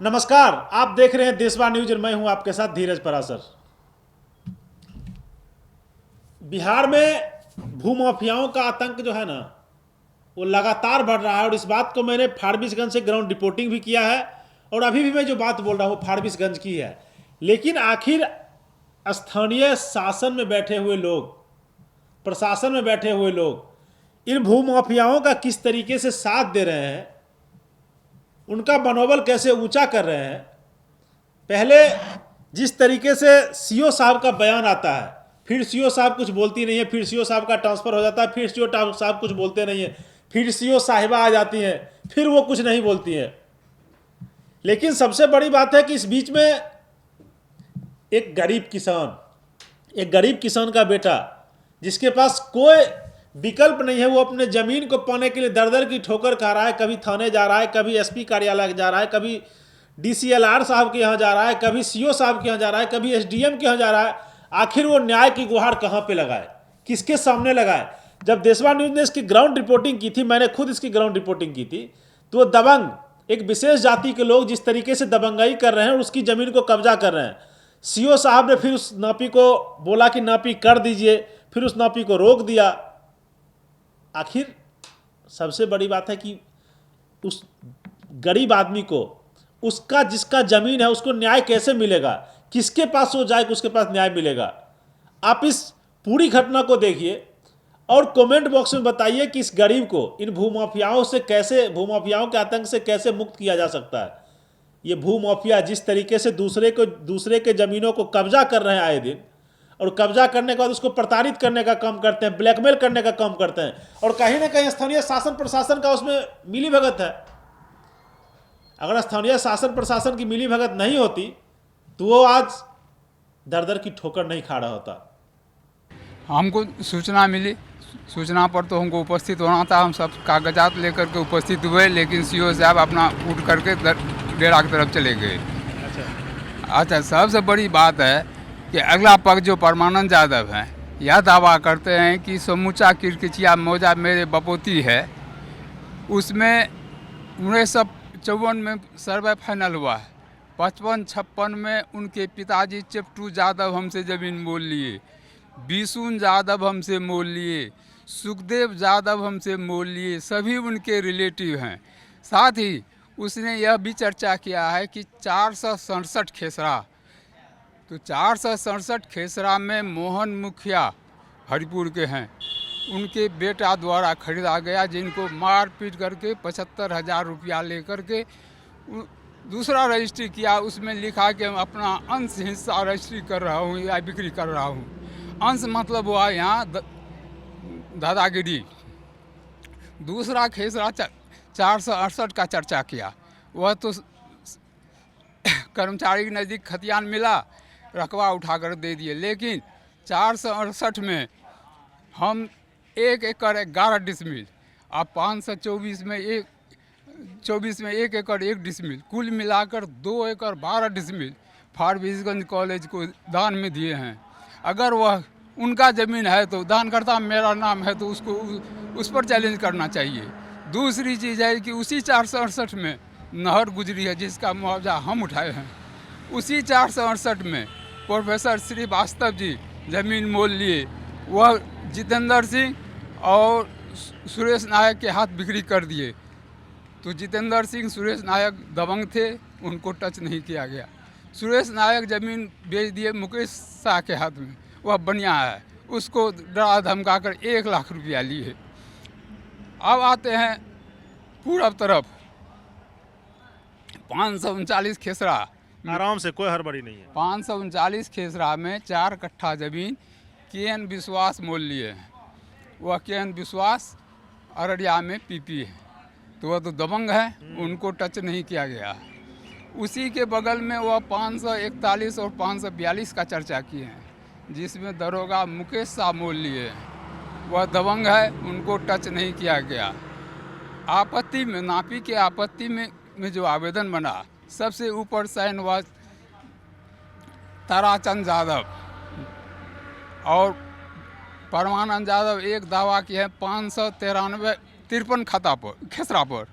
नमस्कार, आप देख रहे हैं देशवा न्यूज और मैं हूं आपके साथ धीरज परासर। बिहार में भूमाफियाओं का आतंक जो है ना, वो लगातार बढ़ रहा है और इस बात को मैंने फारबिसगंज से ग्राउंड रिपोर्टिंग भी किया है और अभी भी मैं जो बात बोल रहा हूँ फारबिसगंज की है। लेकिन आखिर स्थानीय शासन में बैठे हुए लोग, प्रशासन में बैठे हुए लोग इन भूमाफियाओं का किस तरीके से साथ दे रहे हैं, उनका मनोबल कैसे ऊंचा कर रहे हैं। पहले जिस तरीके से सीओ साहब का बयान आता है, फिर सीओ साहब कुछ बोलती नहीं है, फिर सीओ साहब का ट्रांसफ़र हो जाता है, फिर सीओ साहब कुछ बोलते नहीं है, फिर सीओ साहिबा आ जाती हैं, फिर वो कुछ नहीं बोलती हैं। लेकिन सबसे बड़ी बात है कि इस बीच में एक गरीब किसान का बेटा जिसके पास कोई विकल्प नहीं है, वो अपने ज़मीन को पाने के लिए दर दर की ठोकर खा रहा है। कभी थाने जा रहा है, कभी एसपी कार्यालय जा रहा है, कभी डीसीएलआर साहब के यहाँ जा रहा है, कभी सीओ साहब के यहाँ जा रहा है, कभी एसडीएम के यहाँ जा रहा है। आखिर वो न्याय की गुहार कहाँ पे लगाए, किसके सामने लगाए। जब देशवा न्यूज़ ने इसकी ग्राउंड रिपोर्टिंग की थी, मैंने खुद इसकी ग्राउंड रिपोर्टिंग की थी, तो वो दबंग एक विशेष जाति के लोग जिस तरीके से दबंगाई कर रहे हैं, उसकी ज़मीन को कब्जा कर रहे हैं। सीओ साहब ने फिर उस नापी को बोला कि नापी कर दीजिए, फिर उस नापी को रोक दिया। आखिर सबसे बड़ी बात है कि उस गरीब आदमी को, उसका जिसका ज़मीन है, उसको न्याय कैसे मिलेगा, किसके पास वो जाए कि उसके पास न्याय मिलेगा। आप इस पूरी घटना को देखिए और कमेंट बॉक्स में बताइए कि इस गरीब को इन भूमाफियाओं से कैसे, भूमाफियाओं के आतंक से कैसे मुक्त किया जा सकता है। ये भूमाफिया जिस तरीके से दूसरे के ज़मीनों को कब्जा कर रहे हैं आए दिन, और कब्जा करने के बाद उसको प्रताड़ित करने का काम करते हैं, ब्लैकमेल करने का काम करते हैं, और कहीं ना कहीं स्थानीय शासन प्रशासन का उसमें मिली भगत है। अगर स्थानीय शासन प्रशासन की मिली भगत नहीं होती तो वो आज दर दर की ठोकर नहीं खा रहा होता। हमको सूचना मिली, सूचना पर तो हमको उपस्थित होना था। हम सब कागजात लेकर के उपस्थित हुए, लेकिन सीओ साहब अपना उठ करके डेरा की तरफ चले गए। अच्छा, सबसे बड़ी बात है कि अगला पक्ष जो परमानंद यादव हैं, यह दावा करते हैं कि समूचा किरकिचिया मौजा मेरे बपोती है। उसमें 1954 में सर्वे फाइनल हुआ है। 55-56 में उनके पिताजी चिपटू यादव हमसे ज़मीन मोल लिए, बिशुन यादव हमसे मोल लिए, सुखदेव यादव हमसे मोल लिए, सभी उनके रिलेटिव हैं। साथ ही उसने यह भी चर्चा किया है कि 467 खेसरा, तो 467 खेसरा में मोहन मुखिया हरिपुर के हैं, उनके बेटा द्वारा खरीदा गया, जिनको मार पीट करके 75,000 रुपया लेकर के दूसरा रजिस्ट्री किया। उसमें लिखा कि मैं अपना अंश हिस्सा रजिस्ट्री कर रहा हूँ या बिक्री कर रहा हूँ। अंश मतलब हुआ यहाँ दादागिरी। दूसरा खेसरा 468 का चर्चा किया, वह तो कर्मचारी के नज़दीक खतियान मिला, रकबा उठाकर दे दिए। लेकिन 468 में हम 1 एकड़ 11 डिसमिल, अब 524 में 1 एकड़ 1 डिसमिल, कुल मिलाकर 2 एकड़ 12 डिसमिल फारबिसगंज कॉलेज को दान में दिए हैं। अगर वह उनका ज़मीन है तो दानकर्ता मेरा नाम है, तो उसको उस पर चैलेंज करना चाहिए। दूसरी चीज़ है कि उसी 468 में नहर गुजरी है, जिसका मुआवजा हम उठाए हैं। उसी 468 में प्रोफेसर श्रीवास्तव जी ज़मीन मोल लिए, वह जितेंद्र सिंह और सुरेश नायक के हाथ बिक्री कर दिए। तो जितेंद्र सिंह, सुरेश नायक दबंग थे, उनको टच नहीं किया गया। सुरेश नायक ज़मीन बेच दिए मुकेश शाह के हाथ में, वह बनिया है, उसको डरा धमका कर 1 लाख रुपया लिए। अब आते हैं पूरब तरफ, 539 खेसरा, आराम से, कोई हड़बड़ी नहीं है। 539 खेसरा में 4 कट्ठा ज़मीन के.एन. विश्वास मोल लिए हैं। वह के.एन. विश्वास अररिया में पीपी है, तो वह तो दबंग है, उनको टच नहीं किया गया। उसी के बगल में वह 541 और 542 का चर्चा किए हैं, जिसमें दरोगा मुकेश शाह मोल लिए हैं, वह दबंग है, उनको टच नहीं किया गया। आपत्ति में, नापी के आपत्ति में जो आवेदन बना, सबसे ऊपर साइन हुआ ताराचंद यादव और परमानंद यादव। एक दावा किया है 553 खाता पर, खेसरा पर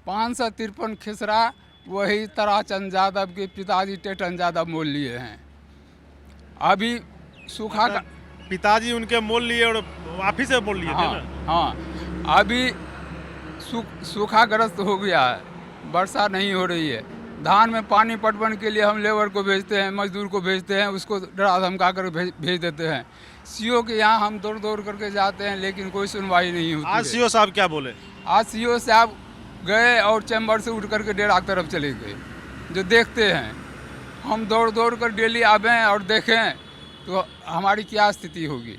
553 खेसरा वही ताराचंद यादव के पिताजी टेटन यादव मोल लिए हैं। अभी सूखा का पिताजी उनके मोल लिए और आप ही से मोल लिए थे हाँ ना? हाँ, अभी सूखाग्रस्त हो गया है, वर्षा नहीं हो रही है। धान में पानी पटवन के लिए हम लेबर को भेजते हैं, मजदूर को भेजते हैं, उसको डरा धमका कर भेज देते हैं। सीओ के यहाँ हम दौड़ दौड़ करके जाते हैं, लेकिन कोई सुनवाई नहीं होती आज है। सीओ साहब क्या बोले? आज सीओ साहब गए और चैम्बर से उठ करके डेरा की तरफ चले गए। जो देखते हैं, हम दौड़ दौड़ कर डेली आवें और देखें तो हमारी क्या स्थिति होगी।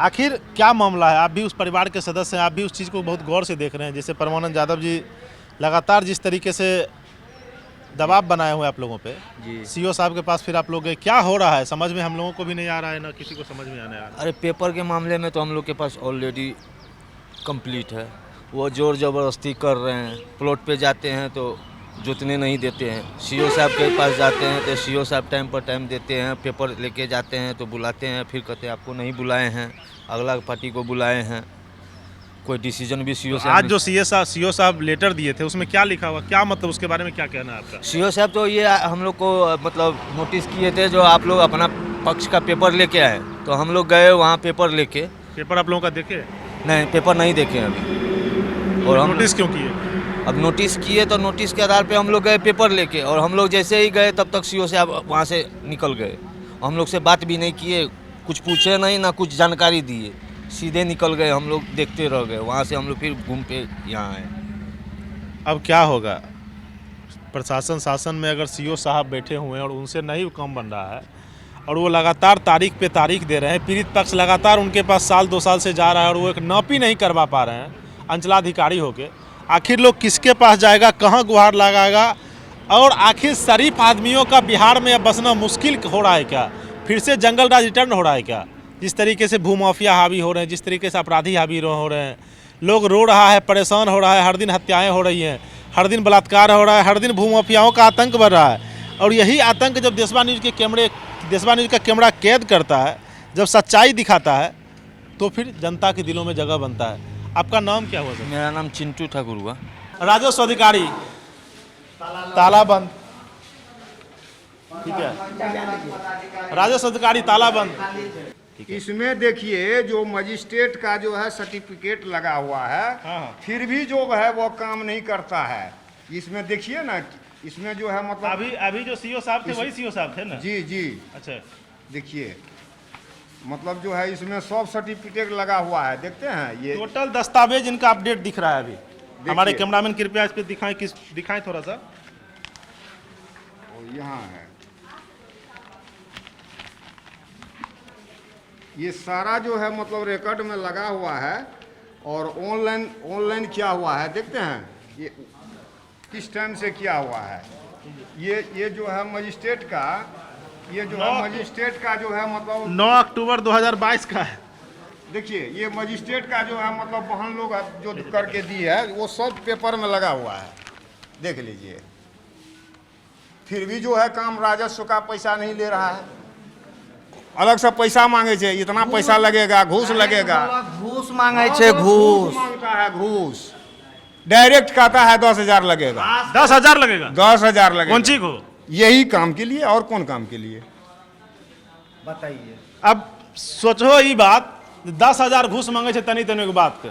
आखिर क्या मामला है? आप भी उस परिवार के सदस्य हैं, आप भी उस चीज़ को बहुत गौर से देख रहे हैं। जैसे परमानंद यादव जी लगातार जिस तरीके से दबाव बनाए हुए आप लोगों पे, सीओ साहब के पास फिर आप लोग गए, क्या हो रहा है समझ में हम लोगों को भी नहीं आ रहा है, ना किसी को समझ में आने आ रहा है। अरे पेपर के मामले में तो हम लोग के पास ऑलरेडी कंप्लीट है। वो जोर ज़बरदस्ती कर रहे हैं। प्लॉट पे जाते हैं तो जोतने नहीं देते हैं। सीओ साहब के पास जाते हैं तो सीओ साहब टाइम पर टाइम देते हैं। पेपर लेके जाते हैं तो बुलाते हैं, फिर कहते हैं आपको नहीं बुलाए हैं, अगला पार्टी को बुलाए हैं। कोई डिसीजन भी सीओ साहब आज जो सीओ साहब लेटर दिए थे उसमें क्या लिखा हुआ, क्या मतलब उसके बारे में क्या कहना है आपका? सीओ साहब तो ये हम लोग को मतलब नोटिस किए थे, जो आप लोग अपना पक्ष का पेपर लेके आए। तो हम लोग गए वहाँ पेपर लेके। पेपर आप लोगों का देखे? नहीं, पेपर नहीं देखे अभी। और हम नोटिस क्यों किए? अब नोटिस किए तो नोटिस के आधार पे हम लोग गए पेपर लेके, और हम लोग जैसे ही गए तब तक सीओ साहब वहाँ से निकल गए। हम लोग से बात भी नहीं किए, कुछ पूछे नहीं, ना कुछ जानकारी दिए, सीधे निकल गए। हम लोग देखते रह गए। वहाँ से हम लोग फिर घूम पे यहाँ आए। अब क्या होगा? प्रशासन शासन में अगर सीओ साहब बैठे हुए हैं और उनसे नहीं काम बन रहा है और वो लगातार तारीख पे तारीख दे रहे हैं, पीड़ित पक्ष लगातार उनके पास साल 2 साल से जा रहा है और वो एक नापी नहीं करवा पा रहे हैं अंचलाधिकारी होके, आखिर लोग किसके पास जाएगा, कहाँ गुहार लगाएगा? और आखिर शरीफ आदमियों का बिहार में अब बसना मुश्किल हो रहा है क्या? फिर से जंगल राज रिटर्न हो रहा है क्या? जिस तरीके से भूमाफिया हावी हो रहे हैं, जिस तरीके से अपराधी हावी हो रहे हैं, लोग रो रहा है, परेशान हो रहा है, हर दिन हत्याएं हो रही हैं, हर दिन बलात्कार हो रहा है, हर दिन भूमाफियाओं का आतंक बढ़ रहा है। और यही आतंक जब देशवा न्यूज़ का कैमरा कैद करता है, जब सच्चाई दिखाता है, तो फिर जनता के दिलों में जगह बनता है। आपका नाम क्या हुआ सर? मेरा नाम चिंटू ठाकुर हुआ। राजस्व अधिकारी तालाबंद, ठीक है, राजस्व अधिकारी तालाबंद। इसमें देखिए जो मजिस्ट्रेट का जो है सर्टिफिकेट लगा हुआ है, फिर भी जो है वो काम नहीं करता है। इसमें देखिए ना, इसमें जो है मतलब अभी जो सीओ साहब थे वही सीओ साहब थे ना? जी जी, अच्छा, देखिए मतलब जो है इसमें सब सर्टिफिकेट लगा हुआ है। देखते हैं ये टोटल दस्तावेज इनका अपडेट दिख रहा है अभी। हमारे कैमरामैन कृपया इस पे दिखाएं थोड़ा सा। यहाँ है, ये सारा जो है मतलब रिकॉर्ड में लगा हुआ है और ऑनलाइन किया हुआ है। देखते हैं ये किस टाइम से किया हुआ है। ये जो है मजिस्ट्रेट का, ये जो है मजिस्ट्रेट का जो है मतलब 9 अक्टूबर 2022 का है। देखिए ये मजिस्ट्रेट का जो है मतलब बहन लोग जो करके दी है वो सब पेपर में लगा हुआ है, देख लीजिए। फिर भी जो है काम राजस्व का पैसा नहीं ले रहा है, अलग से पैसा मांगे छे, इतना पैसा लगेगा, घूस लगेगा, घूस मांगे छे, घूस मांगता है, घूस डायरेक्ट कहता है 10,000 लगेगा, 10,000 लगेगा, 10,000 लगेगा। कौन चीज को? यही काम के लिए, और कौन काम के लिए बताइए। अब सोचो ये बात, 10,000 घूस मांगे छे तनी के बात के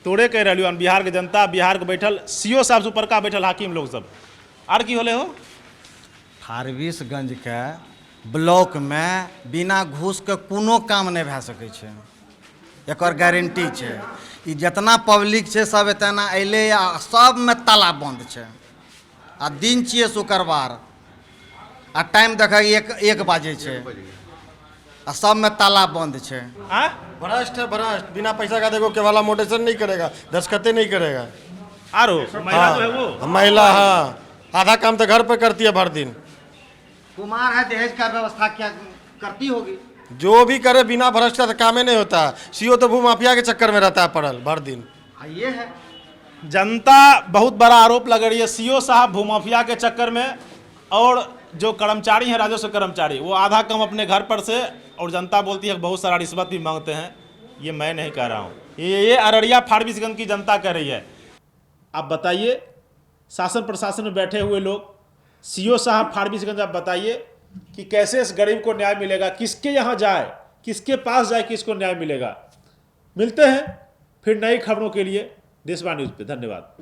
तोड़े कह रही बिहार के जनता, बिहार के बैठल सीओ साहब ऊपर का बैठल हाकिम लोग सब आर की होले हो। फारबिसगंज के ब्लॉक में बिना घूस के कोनो काम नहीं भए सकै छै, एकर गारंटी छै। ई जितना पब्लिक छै सब एतना अयले आ सब में ताला बंद छै, आ दिन छियै शुक्रवार आ टाइम देख 1 बजे छै आ सब में ताला बंद छै। भ्रष्ट है, भ्रष्ट। बिना पैसा का देखो केवाला मोटेशन नहीं करेगा, दस्तखतें नहीं करेगा। आरो महिला जो है वो महिला, हाँ, आधा काम तो घर पे करती है भर दिन। कुमार है, दहेज का व्यवस्था क्या करती होगी? जो भी करे बिना भ्रष्ट का तो काम ही नहीं होता। सीओ तो भूमाफिया के चक्कर में रहता है पड़ल भर दिन। ये है जनता बहुत बड़ा आरोप लग रही है सीओ साहब भूमाफिया के चक्कर में, और जो कर्मचारी हैं राजस्व कर्मचारी वो आधा कम अपने घर पर से, और जनता बोलती है बहुत सारा रिश्वत भी मांगते हैं। ये मैं नहीं कह रहा हूँ, ये अररिया फारबिसगंज की जनता कह रही है। आप बताइए शासन प्रशासन में बैठे हुए लोग, सीओ साहब फारबिसगंज, आप बताइए कि कैसे इस गरीब को न्याय मिलेगा, किसके यहाँ जाए, किसके पास जाए, किसको न्याय मिलेगा। मिलते हैं फिर नई खबरों के लिए देशवाणी न्यूज़ पे। धन्यवाद।